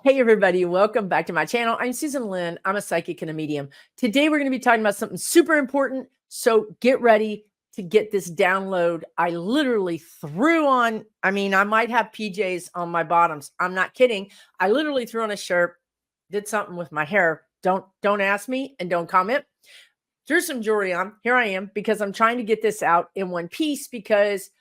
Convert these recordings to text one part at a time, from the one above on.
Hey everybody, welcome back to my channel. I'm Susan Lynn. I'm a psychic and a medium. Today we're going to be talking about something super important, so get ready to get this download. I literally threw on, I might have PJs on my bottoms. I'm not kidding. I literally threw on a shirt, did something with my hair. Don't ask me and don't comment. Threw some jewelry on. Here I am because I'm trying to get this out in one piece because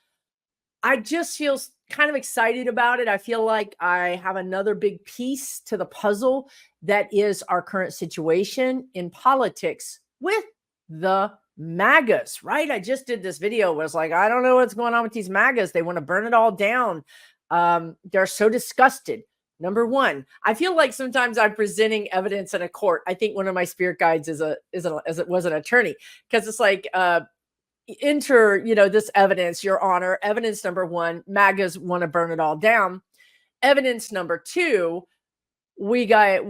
I just feel kind of excited about it. I feel like I have another big piece to the puzzle that is our current situation in politics with the MAGAs, right? I just did this video where it's like, I don't know what's going on with these MAGAs. They want to burn it all down. They're so disgusted. Number one, I feel like sometimes I'm presenting evidence in a court. I think one of my spirit guides was an attorney, because it's like, enter, this evidence, your honor. Evidence number one, MAGAs want to burn it all down. Evidence number two, we have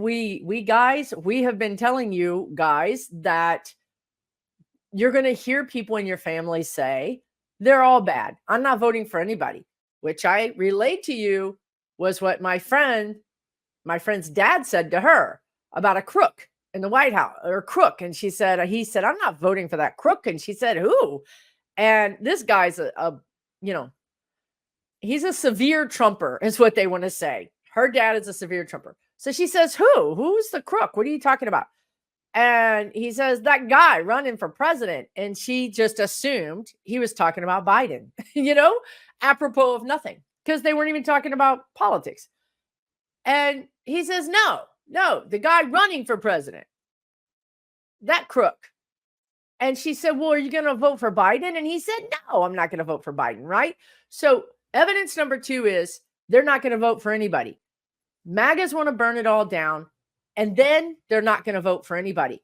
been telling you guys that you're going to hear people in your family say they're all bad. I'm not voting for anybody, which I relayed to you was what my friend's dad said to her about a crook in the White House, or crook. And he said, I'm not voting for that crook. And she said, who? And this guy's he's a severe Trumper is what they want to say. Her dad is a severe Trumper. So she says, who's the crook? What are you talking about? And he says, that guy running for president. And she just assumed he was talking about Biden, apropos of nothing, because they weren't even talking about politics. And he says, no, the guy running for president, that crook. And she said, well, are you going to vote for Biden? And he said, no, I'm not going to vote for Biden, right? So evidence number two is they're not going to vote for anybody. MAGAs want to burn it all down, and then they're not going to vote for anybody.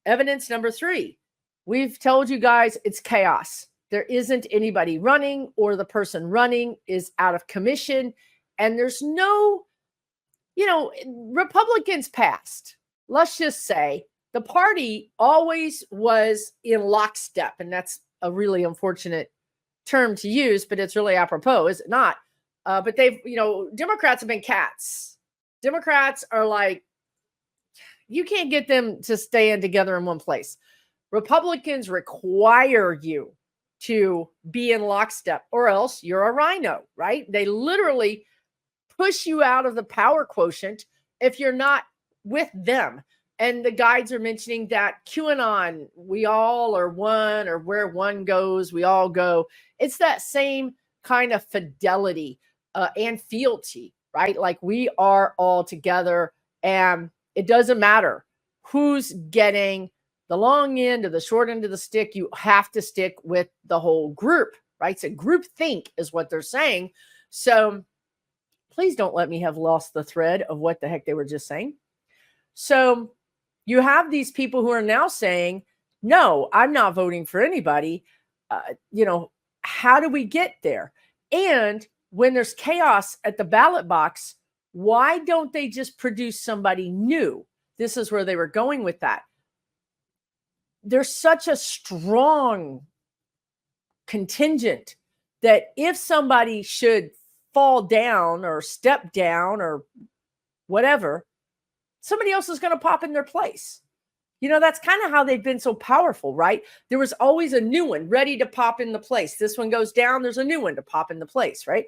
Evidence number three, we've told you guys it's chaos. There isn't anybody running, or the person running is out of commission, and there's no, Republicans passed. Let's just say the party always was in lockstep, and that's a really unfortunate term to use, but it's really apropos, is it not? But they've, Democrats have been cats. Democrats are like, you can't get them to stay in together in one place. Republicans require you to be in lockstep, or else you're a rhino, right? They literally push you out of the power quotient if you're not with them. And the guides are mentioning that QAnon, we all are one, or where one goes, we all go. It's that same kind of fidelity and fealty, right? Like we are all together, and it doesn't matter who's getting the long end or the short end of the stick. You have to stick with the whole group, right? So group think is what they're saying. So please don't let me have lost the thread of what the heck they were just saying. So you have these people who are now saying, no, I'm not voting for anybody. How do we get there? And when there's chaos at the ballot box, why don't they just produce somebody new? This is where they were going with that. There's such a strong contingent that if somebody should fall down or step down or whatever, somebody else is going to pop in their place. That's kind of how they've been so powerful, right? There was always a new one ready to pop in the place. This one goes down, there's a new one to pop in the place, right?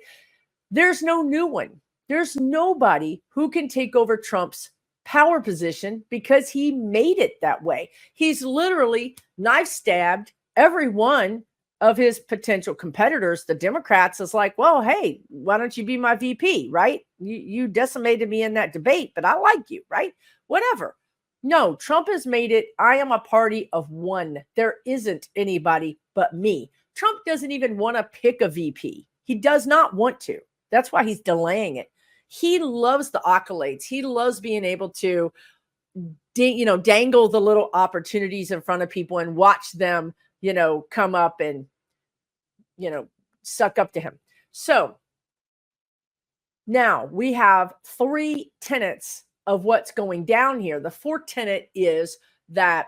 There's no new one. There's nobody who can take over Trump's power position because he made it that way. He's literally knife stabbed every one of his potential competitors. The Democrats is like, well, hey, why don't you be my VP, right? You decimated me in that debate, but I like you, right? Whatever. No, Trump has made it. I am a party of one. There isn't anybody but me. Trump doesn't even want to pick a VP. He does not want to. That's why he's delaying it. He loves the accolades. He loves being able to, dangle the little opportunities in front of people and watch them, come up and, suck up to him. So now we have three tenets of what's going down here. The fourth tenet is that,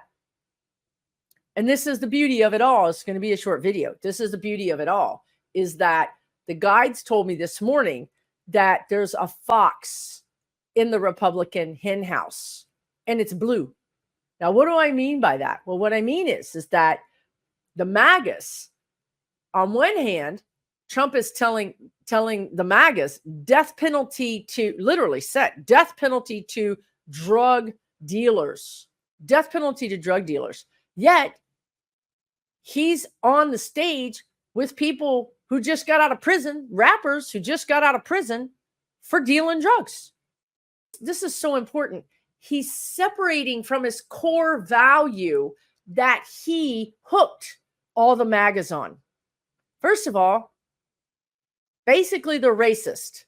and this is the beauty of it all. It's going to be a short video. This is the beauty of it all, is that the guides told me this morning that there's a fox in the Republican hen house, and it's blue. Now, what do I mean by that? Well, what I mean is that the MAGAs, on one hand, Trump is telling the MAGAs death penalty to, literally set death penalty to drug dealers, death penalty to drug dealers. Yet he's on the stage with people who just got out of prison, rappers who just got out of prison for dealing drugs. This is so important. He's separating from his core value that he hooked all the MAGAs on. First of all, basically they're racist.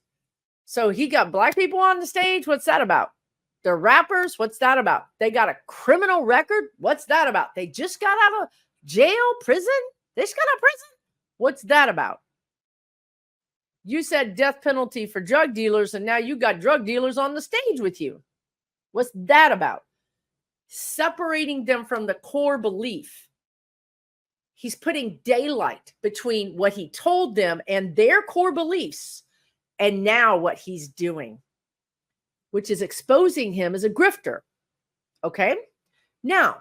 So he got black people on the stage. What's that about? They're rappers. What's that about? They got a criminal record. What's that about? They just got out of jail, prison. They just got out of prison. What's that about? You said death penalty for drug dealers, and now you got drug dealers on the stage with you. What's that about? Separating them from the core belief. He's putting daylight between what he told them and their core beliefs, and now what he's doing, which is exposing him as a grifter. Okay? Now,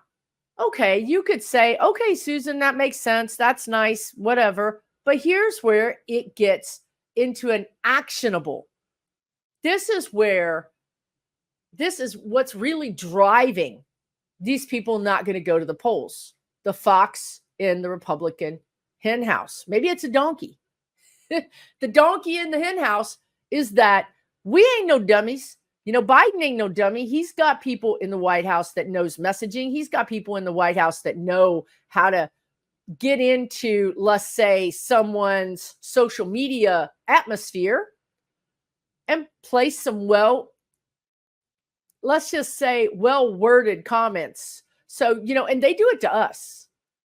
okay, you could say, okay, Susan, that makes sense. That's nice, whatever. But here's where it gets into an actionable. This is what's really driving these people not going to go to the polls. The fox in the Republican hen house. Maybe it's a donkey. The donkey in the hen house is that we ain't no dummies. You know, Biden ain't no dummy. He's got people in the White House that knows messaging. He's got people in the White House that know how to get into, let's say, someone's social media atmosphere and place some let's just say well-worded comments. So, you know, and they do it to us.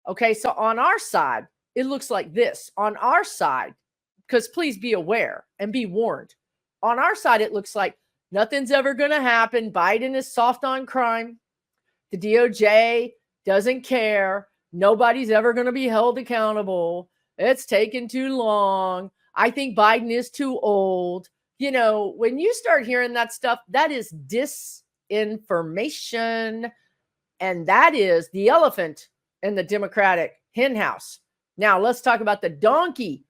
Okay, so on our side, it looks like this. On our side, because please be aware and be warned. On our side, it looks like nothing's ever going to happen. Biden is soft on crime. The DOJ doesn't care. Nobody's ever going to be held accountable. It's taken too long. I think Biden is too old. You know, when you start hearing that stuff, that is disinformation. And that is the elephant in the Democratic hen house. Now, let's talk about the donkey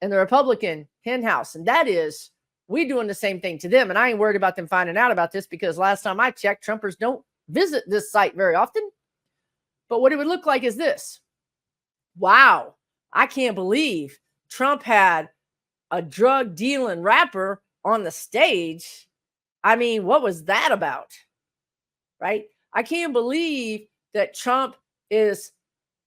in the Republican hen house. And that is, we doing the same thing to them. And I ain't worried about them finding out about this because last time I checked, Trumpers don't visit this site very often. But what it would look like is this. Wow, I can't believe Trump had a drug dealing rapper on the stage. I mean, what was that about? Right? I can't believe that Trump is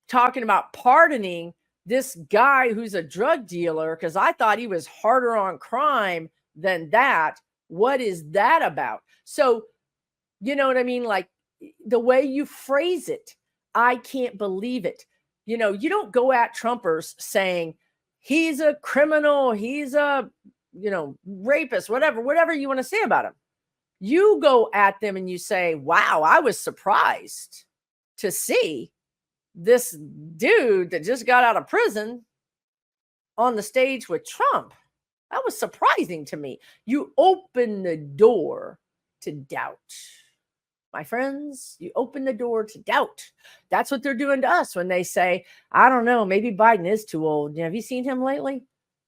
talking about pardoning this guy who's a drug dealer because I thought he was harder on crime than that. What is that about? So, you know what I mean? Like the way you phrase it, I can't believe it. You know, you don't go at Trumpers saying he's a criminal, he's a, you know, rapist, whatever you want to say about him. You go at them and you say, wow, I was surprised to see this dude that just got out of prison on the stage with Trump. That was surprising to me. You open the door to doubt. My friends, you open the door to doubt. That's what they're doing to us when they say, I don't know, maybe Biden is too old. Have you seen him lately?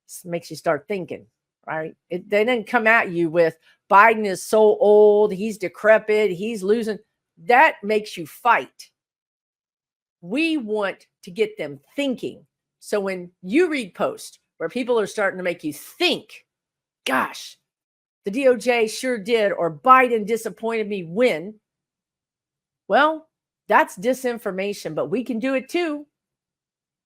This makes you start thinking, right? They didn't come at you with Biden is so old, he's decrepit, he's losing. That makes you fight. We want to get them thinking. So when you read posts where people are starting to make you think, gosh, the DOJ sure did, or Biden disappointed me when, well, that's disinformation, but we can do it too.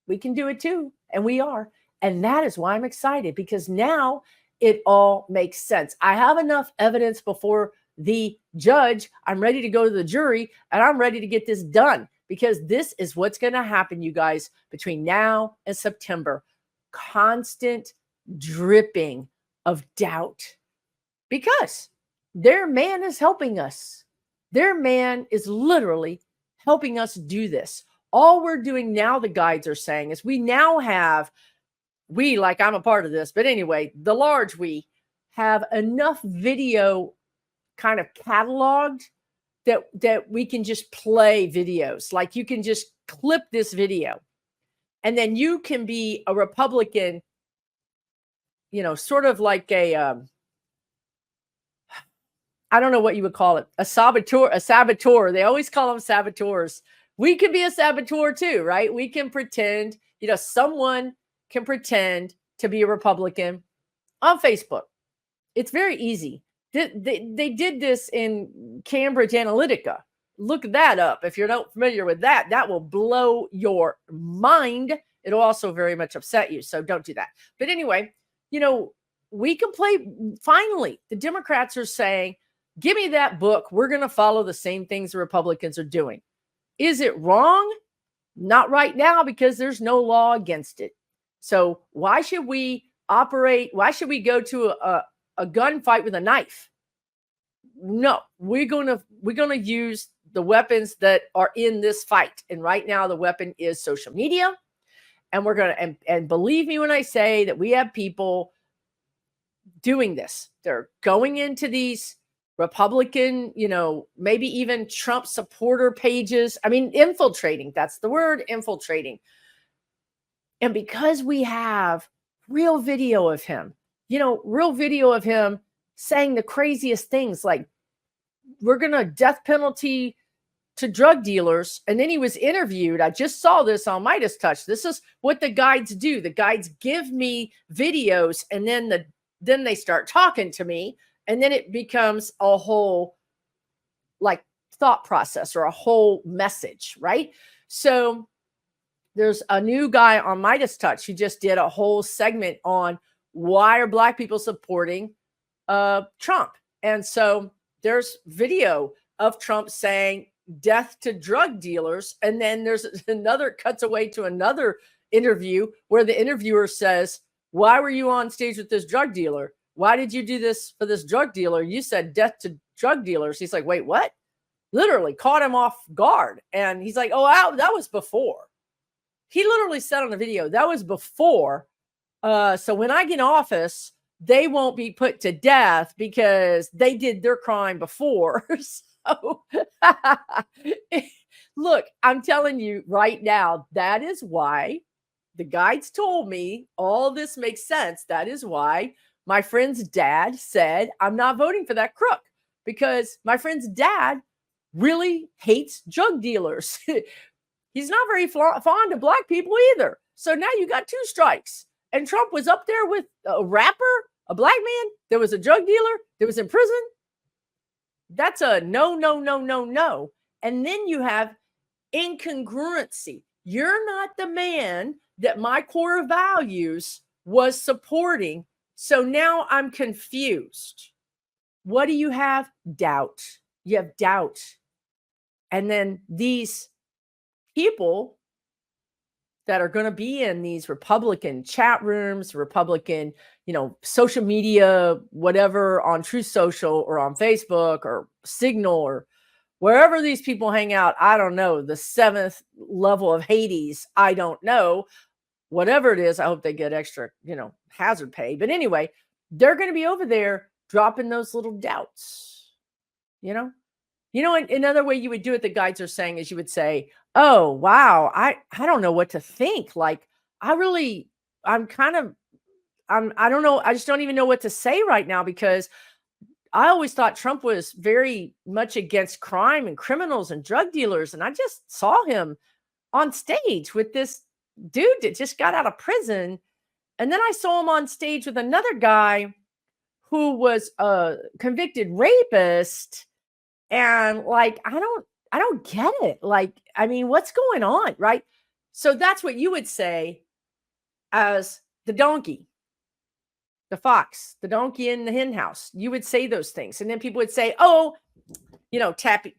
We can do it too, and we are. And that is why I'm excited, because now it all makes sense. I have enough evidence before the judge. I'm ready to go to the jury, and I'm ready to get this done, because this is what's going to happen, you guys, between now and September. Constant dripping of doubt, because their man is helping us. Their man is literally helping us do this. All we're doing now, the guides are saying, is we now have, like I'm a part of this, but anyway, the large we have enough video kind of cataloged that we can just play videos. Like you can just clip this video and then you can be a Republican, sort of like a, I don't know what you would call it, a saboteur. They always call them saboteurs. We can be a saboteur too, right? We can pretend, someone can pretend to be a Republican on Facebook. It's very easy. They did this in Cambridge Analytica. Look that up. If you're not familiar with that, that will blow your mind. It'll also very much upset you. So don't do that. But anyway, we can play. Finally, the Democrats are saying, give me that book. We're going to follow the same things the Republicans are doing. Is it wrong? Not right now, because there's no law against it. So why should we operate? Why should we go to a gunfight with a knife? No, we're going to use the weapons that are in this fight. And right now the weapon is social media. And we're going to, and believe me when I say that we have people doing this. They're going into these Republican, maybe even Trump supporter pages. I mean, infiltrating, that's the word, infiltrating. And because we have real video of him, real video of him saying the craziest things, like we're going to death penalty to drug dealers. And then he was interviewed. I just saw this on Midas Touch. This is what the guides do. The guides give me videos and then they start talking to me. And then it becomes a whole like thought process or a whole message, right? So there's a new guy on Midas Touch who just did a whole segment on why are Black people supporting Trump. And so there's video of Trump saying death to drug dealers. And then there's another cuts away to another interview where the interviewer says, why were you on stage with this drug dealer? Why did you do this for this drug dealer? You said death to drug dealers. He's like, wait, what? Literally caught him off guard. And he's like, oh, wow, that was before. He literally said on the video, that was before. So when I get in office, they won't be put to death because they did their crime before. So look, I'm telling you right now, that is why the guides told me all this makes sense. That is why my friend's dad said, I'm not voting for that crook, because my friend's dad really hates drug dealers. He's not very fond of Black people either. So now you got two strikes. And Trump was up there with a rapper, a Black man. There was a drug dealer that was in prison. That's a no, no, no, no, no. And then you have incongruency. You're not the man that my core values was supporting. So now I'm confused. What do you have? Doubt. You have doubt. And then these people that are going to be in these Republican chat rooms, Republican, social media, whatever, on Truth Social or on Facebook or Signal or wherever these people hang out. I don't know. The seventh level of Hades. I don't know. Whatever it is, I hope they get extra, hazard pay. But anyway, they're going to be over there dropping those little doubts, another way you would do it, the guides are saying, is you would say, oh, wow, I don't know what to think. Like, I don't know. I just don't even know what to say right now, because I always thought Trump was very much against crime and criminals and drug dealers. And I just saw him on stage with this dude that just got out of prison. And then I saw him on stage with another guy who was a convicted rapist. And like, I don't get it. Like, I mean, what's going on? Right. So that's what you would say as the donkey, the fox, the donkey in the hen house. You would say those things. And then people would say, oh,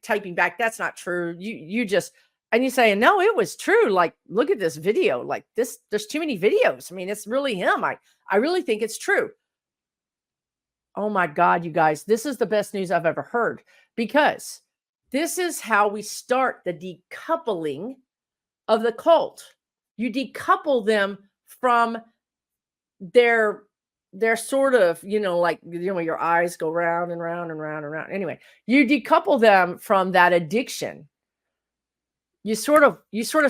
typing back, that's not true. You just, and you say, no, it was true. Like, look at this video. Like this, there's too many videos. I mean, it's really him. I really think it's true. Oh my God, you guys, this is the best news I've ever heard, because this is how we start the decoupling of the cult. You decouple them from their they're sort of, like, your eyes go round and round and round and round. Anyway, you decouple them from that addiction. You sort of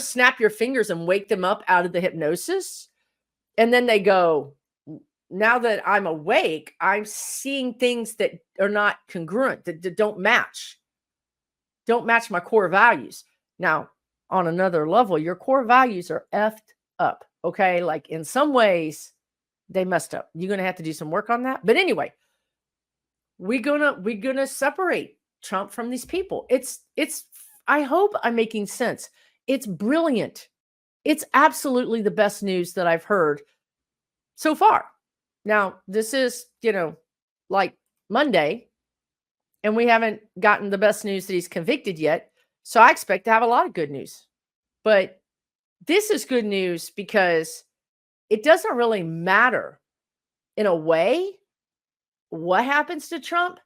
snap your fingers and wake them up out of the hypnosis. And then they go, now that I'm awake, I'm seeing things that are not congruent, that don't match my core values. Now, on another level, your core values are effed up. Okay. Like, in some ways, they messed up. You're going to have to do some work on that. But anyway, we're gonna separate Trump from these people. I hope I'm making sense. It's brilliant. It's absolutely the best news that I've heard so far. Now, this is, like Monday, and we haven't gotten the best news that he's convicted yet. So I expect to have a lot of good news. But this is good news because it doesn't really matter, in a way, what happens to Trump,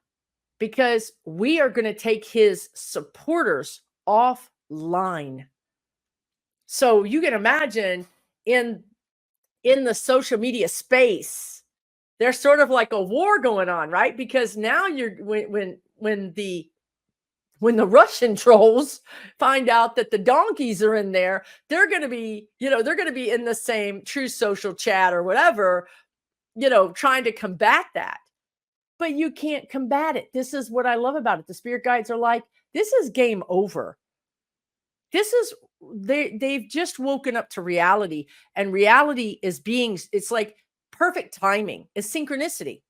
because we are going to take his supporters offline. So you can imagine in the social media space, there's sort of like a war going on, right? Because now when the Russian trolls find out that the donkeys are in there, they're going to be in the same True Social chat or whatever, trying to combat that. But you can't combat it. This is what I love about it. The spirit guides are like, this is game over. They've just woken up to reality, and reality is it's like perfect timing. It's synchronicity.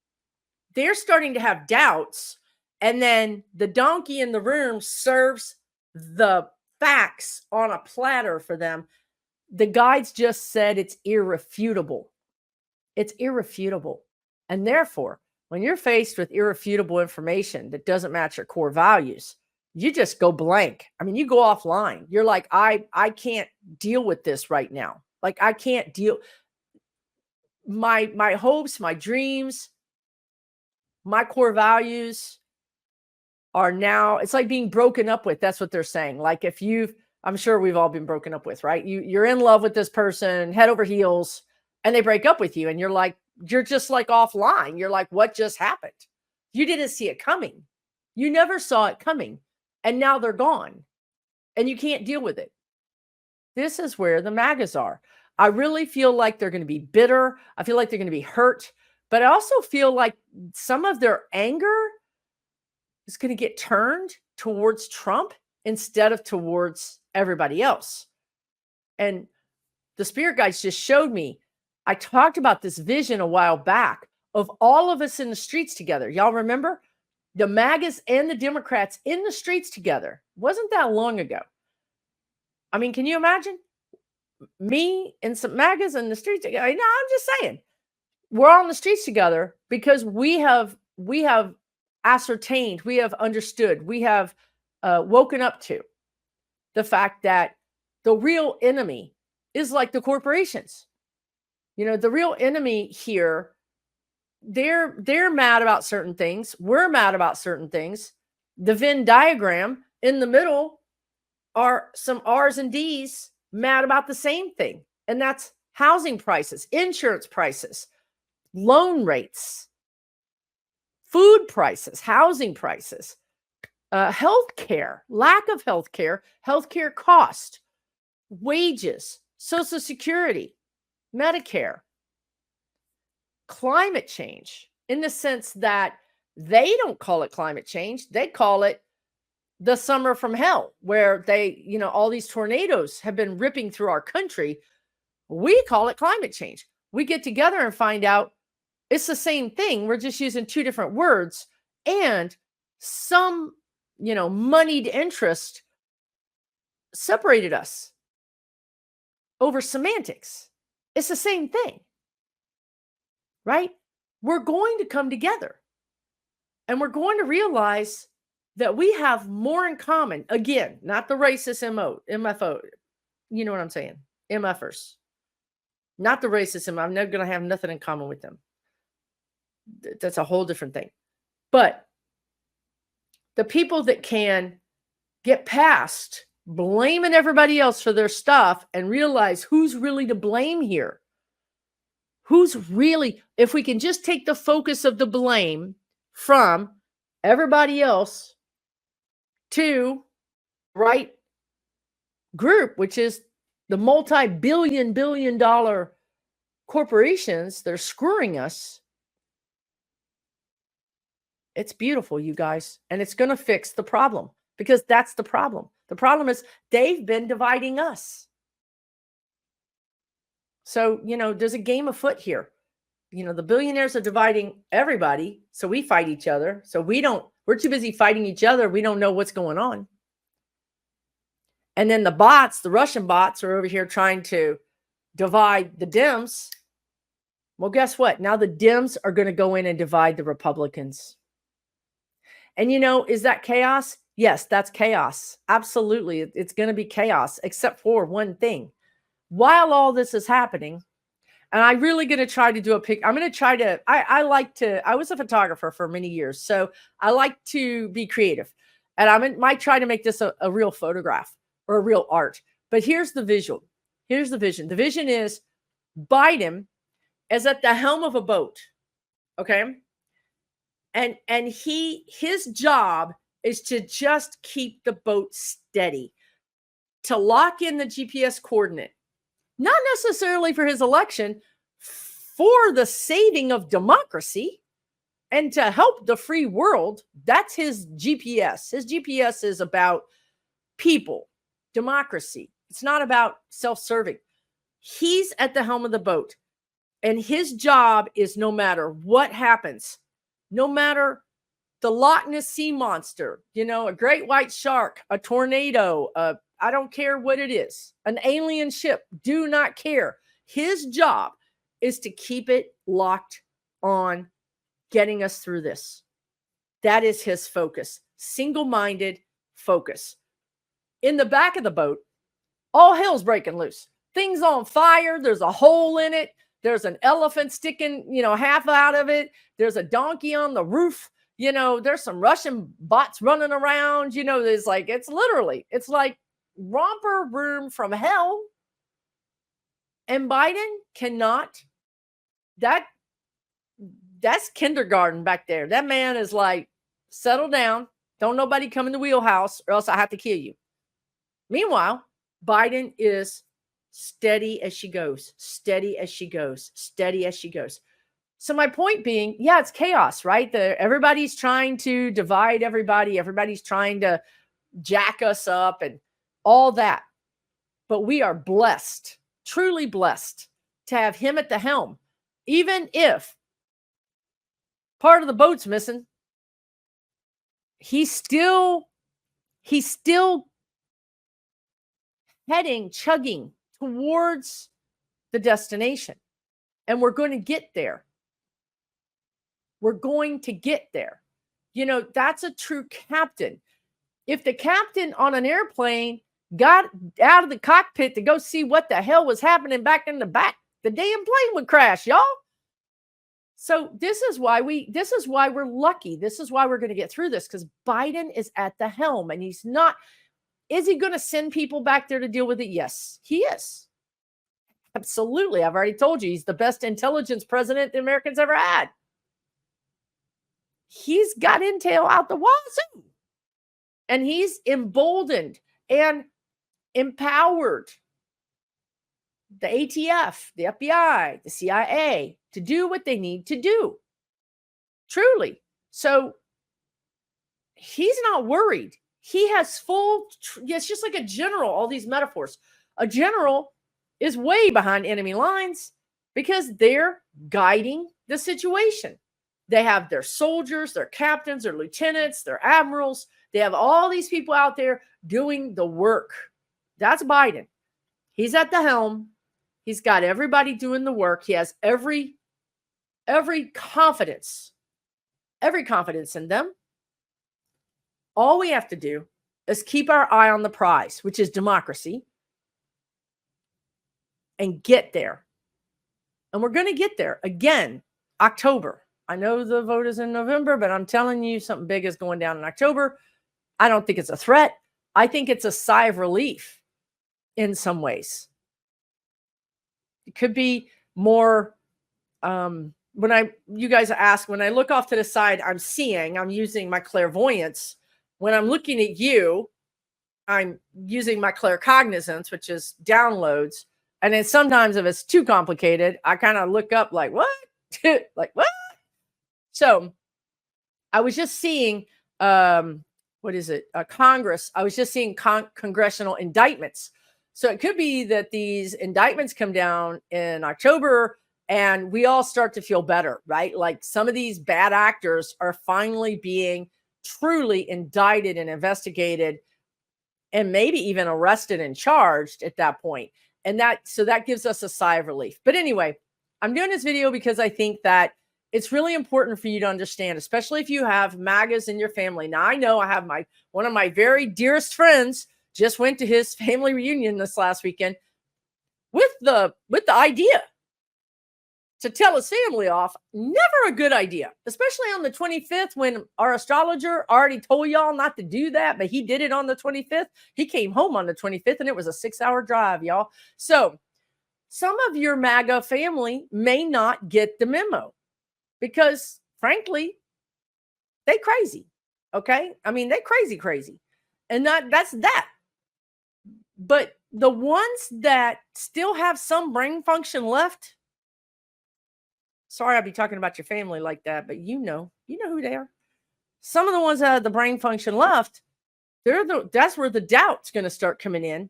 They're starting to have doubts, and then the donkey in the room serves the facts on a platter for them. The guides just said it's irrefutable. It's irrefutable. And therefore, when you're faced with irrefutable information that doesn't match your core values, you just go blank. I mean, you go offline. You're like, I can't deal with this right now. Like, I can't deal. My hopes, my dreams, my core values are now, it's like being broken up with. That's what they're saying. Like, I'm sure we've all been broken up with, right? You're in love with this person, head over heels, and they break up with you. And you're just like offline. You're like, what just happened? You didn't see it coming. You never saw it coming. And now they're gone. And you can't deal with it. This is where the Magas are. I really feel like they're going to be bitter. I feel like they're going to be hurt. But I also feel like some of their anger is going to get turned towards Trump instead of towards everybody else. And the spirit guides just showed me. I talked about this vision a while back of all of us in the streets together. Y'all remember? The Magas and the Democrats in the streets together. Wasn't that long ago. I mean, can you imagine? Me and some Magas in the streets together. No, I'm just saying. We're all in the streets together because we have ascertained, we have understood, we have woken up to the fact that the real enemy is like the corporations. The real enemy here, they're mad about certain things. We're mad about certain things. The Venn diagram in the middle are some R's and D's mad about the same thing. And that's housing prices, insurance prices, loan rates, food prices, housing prices, healthcare, lack of healthcare cost, wages, Social Security, Medicare, climate change, in the sense that they don't call it climate change. They call it the summer from hell, where all these tornadoes have been ripping through our country. We call it climate change. We get together and find out it's the same thing. We're just using two different words, and some, moneyed interest separated us over semantics. It's the same thing, right? We're going to come together, and we're going to realize that we have more in common. Again, not the racist MFO. You know what I'm saying? MFers. Not the racism. I'm never going to have nothing in common with them. That's a whole different thing. But the people that can get past blaming everybody else for their stuff and realize who's really to blame here. Who's really, if we can just take the focus of the blame from everybody else to right group, which is the multi-billion dollar corporations that are screwing us. It's beautiful, you guys, and it's going to fix the problem, because that's the problem. The problem is they've been dividing us. So, there's a game afoot here. The billionaires are dividing everybody, so we fight each other. So we're too busy fighting each other. We don't know what's going on. And then the bots, the Russian bots, are over here trying to divide the Dems. Well, guess what? Now the Dems are going to go in and divide the Republicans. And is that chaos? Yes, that's chaos. Absolutely. It's going to be chaos, except for one thing. While all this is happening, and I'm really going to try to do a pic. I'm going to try to, I was a photographer for many years, so I like to be creative. And I might try to make this a real photograph or a real art. But here's the visual. Here's the vision. The vision is Biden is at the helm of a boat. Okay. And his job is to just keep the boat steady, to lock in the GPS coordinate, not necessarily for his election, for the saving of democracy and to help the free world. That's his GPS. His GPS is about people, democracy. It's not about self-serving. He's at the helm of the boat, and his job is, no matter what happens, no matter the Loch Ness sea monster, a great white shark, a tornado, I don't care what it is, an alien ship, do not care. His job is to keep it locked on getting us through this. That is his focus, single-minded focus. In the back of the boat, all hell's breaking loose. Things on fire. There's a hole in it. There's an elephant sticking, half out of it. There's a donkey on the roof. There's some Russian bots running around. It's like romper room from hell. And Biden cannot, that's kindergarten back there. That man is like, settle down. Don't nobody come in the wheelhouse or else I have to kill you. Meanwhile, Biden is steady as she goes, steady as she goes, steady as she goes. So my point being, yeah, it's chaos, right? Everybody's trying to divide everybody. Everybody's trying to jack us up and all that. But we are blessed, truly blessed, to have him at the helm. Even if part of the boat's missing, he's still chugging towards the destination. And we're going to get there. We're going to get there. That's a true captain. If the captain on an airplane got out of the cockpit to go see what the hell was happening back in the back, the damn plane would crash, y'all. So this is why we're lucky. This is why we're going to get through this, because Biden is at the helm, and he's not. Is he going to send people back there to deal with it? Yes, he is. Absolutely. I've already told you, he's the best intelligence president the Americans ever had. He's got intel out the wazoo. And he's emboldened and empowered the ATF, the FBI, the CIA to do what they need to do. Truly. So he's not worried. He has it's just like a general, all these metaphors. A general is way behind enemy lines because they're guiding the situation. They have their soldiers, their captains, their lieutenants, their admirals. They have all these people out there doing the work. That's Biden. He's at the helm. He's got everybody doing the work. He has every confidence in them. All we have to do is keep our eye on the prize, which is democracy, and get there. And we're going to get there again, October. I know the vote is in November, but I'm telling you, something big is going down in October. I don't think it's a threat. I think it's a sigh of relief in some ways. It could be more when you guys ask, when I look off to the side, I'm using my clairvoyance. When I'm looking at you, I'm using my claircognizance, which is downloads. And then sometimes if it's too complicated, I kind of look up like, what? Like, what? So I was just seeing, what is it? Congress. I was just seeing congressional indictments. So it could be that these indictments come down in October and we all start to feel better, right? Like some of these bad actors are finally being truly indicted and investigated and maybe even arrested and charged at that point. And so that gives us a sigh of relief. But anyway, I'm doing this video because I think that it's really important for you to understand, especially if you have MAGAs in your family. Now, I know I have one of my very dearest friends just went to his family reunion this last weekend with the idea to tell his family off. Never a good idea, especially on the 25th when our astrologer already told y'all not to do that, but he did it on the 25th. He came home on the 25th and it was a 6-hour drive, y'all. So some of your MAGA family may not get the memo because frankly, they crazy. Okay. I mean, they crazy. And that's that. But the ones that still have some brain function left, sorry, I'll be talking about your family like that, but you know who they are. Some of the ones that have the brain function left, that's where the doubt's going to start coming in.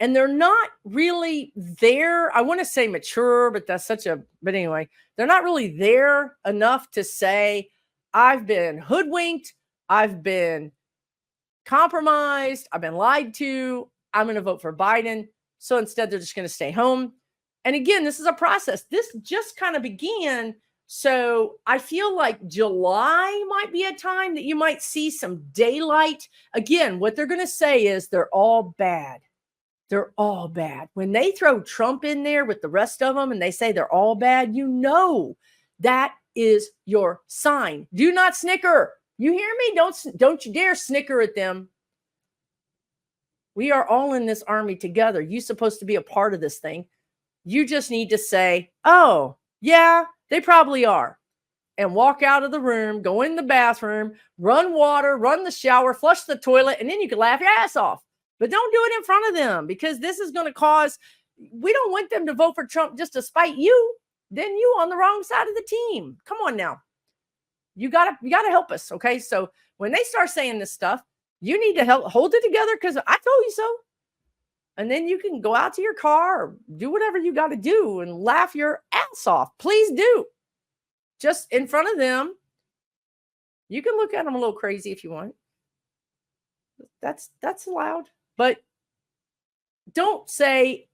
And they're not really there. I want to say mature, but but anyway, they're not really there enough to say, I've been hoodwinked. I've been compromised. I've been lied to. I'm going to vote for Biden. So instead, they're just going to stay home. And again, this is a process. This just kind of began. So I feel like July might be a time that you might see some daylight. Again, what they're going to say is they're all bad. They're all bad. When they throw Trump in there with the rest of them and they say they're all bad, that is your sign. Do not snicker. You hear me? Don't you dare snicker at them. We are all in this army together. You're supposed to be a part of this thing. You just need to say, oh, yeah, they probably are. And walk out of the room, go in the bathroom, run water, run the shower, flush the toilet, and then you can laugh your ass off. But don't do it in front of them because this is going to we don't want them to vote for Trump just to spite you. Then you on the wrong side of the team. Come on now. You gotta help us. Okay. So when they start saying this stuff, you need to hold it together because I told you so. And then you can go out to your car or do whatever you got to do and laugh your ass off. Please do. Just in front of them. You can look at them a little crazy if you want. That's allowed. But don't say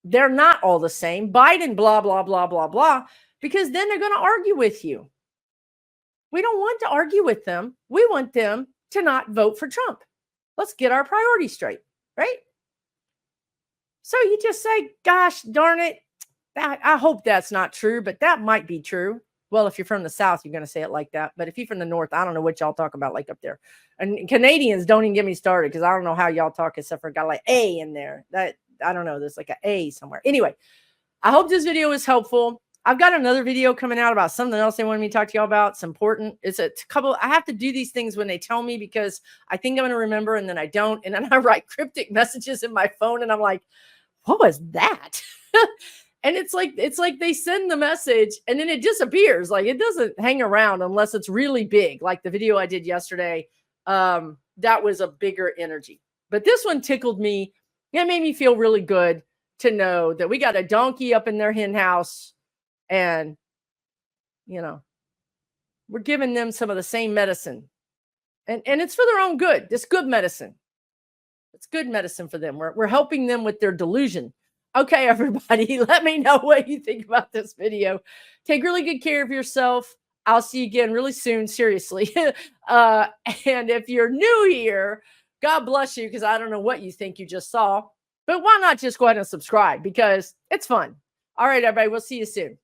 they're not all the same. Biden, blah, blah, blah, blah, blah, because then they're going to argue with you. We don't want to argue with them. We want them to not vote for Trump. Let's get our priorities straight, right? So you just say, gosh, darn it. I hope that's not true, but that might be true. Well, if you're from the South, you're going to say it like that. But if you're from the North, I don't know what y'all talk about like up there. And Canadians, don't even get me started because I don't know how y'all talk except for got like A in there. That I don't know. There's like an A somewhere. Anyway, I hope this video was helpful. I've got another video coming out about something else they wanted me to talk to y'all about. It's important. It's a couple. I have to do these things when they tell me because I think I'm going to remember and then I don't. And then I write cryptic messages in my phone and I'm like, what was that? And it's like they send the message and then it disappears. Like it doesn't hang around unless it's really big. Like the video I did yesterday, that was a bigger energy. But this one tickled me. It made me feel really good to know that we got a donkey up in their hen house and, we're giving them some of the same medicine. And it's for their own good. It's good medicine. It's good medicine for them. We're helping them with their delusion. Okay, everybody, let me know what you think about this video. Take really good care of yourself. I'll see you again really soon, seriously. And if you're new here, God bless you, because I don't know what you think you just saw. But why not just go ahead and subscribe? Because it's fun. All right, everybody, we'll see you soon.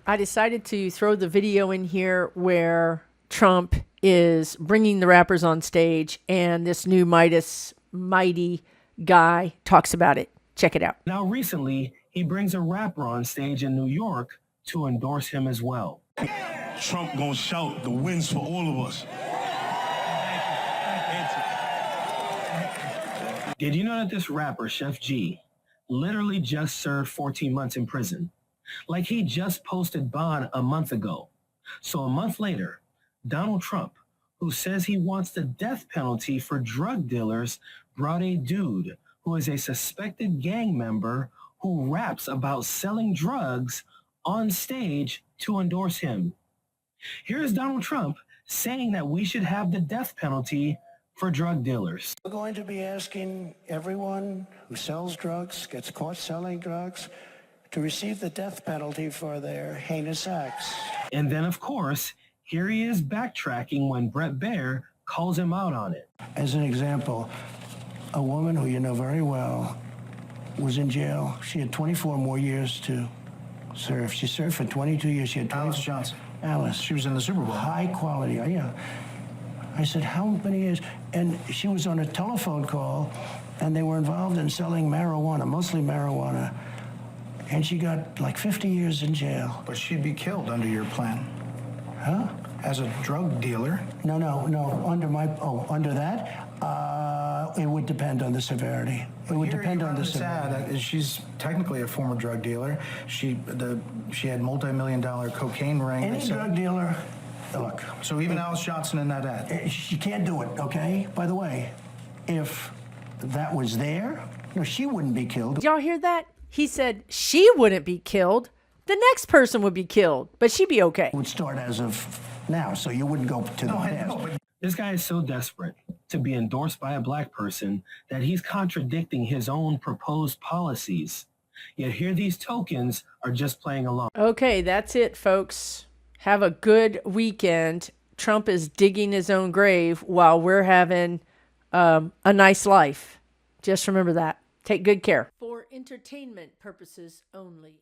I decided to throw the video in here where Trump is bringing the rappers on stage and this new mighty guy talks about it. Check it out. Now, recently, he brings a rapper on stage in New York to endorse him as well. Trump gonna shout the wins for all of us. Did you know that this rapper, Chef G, literally just served 14 months in prison? Like he just posted bond a month ago. So a month later, Donald Trump, who says he wants the death penalty for drug dealers, brought a dude who is a suspected gang member who raps about selling drugs on stage to endorse him. Here's Donald Trump saying that we should have the death penalty for drug dealers. We're going to be asking everyone who sells drugs, gets caught selling drugs, to receive the death penalty for their heinous acts. And then, of course, here he is backtracking when Bret Baier calls him out on it. As an example, a woman who you know very well was in jail. She had 24 more years to serve. She served for 22 years. She had Alice Johnson. Alice. She was in the Super Bowl. High quality, yeah. I said, how many years? And she was on a telephone call, and they were involved in selling marijuana, mostly marijuana. And she got like 50 years in jail. But she'd be killed under your plan. Huh? As a drug dealer. No. Under that, it would depend on the severity. It would depend on the severity. She's technically a former drug dealer. She had multi-million-dollar cocaine ring. Any drug dealer, look. So even Alice Johnson in that ad. She can't do it, okay? By the way, if that was there, no, she wouldn't be killed. Did y'all hear that? He said she wouldn't be killed. The next person would be killed, but she'd be okay. It would start as of now, so you wouldn't go to the past. This guy is so desperate to be endorsed by a black person that he's contradicting his own proposed policies. Yet here these tokens are just playing along. Okay, that's it, folks. Have a good weekend. Trump is digging his own grave while we're having a nice life. Just remember that. Take good care. For entertainment purposes only.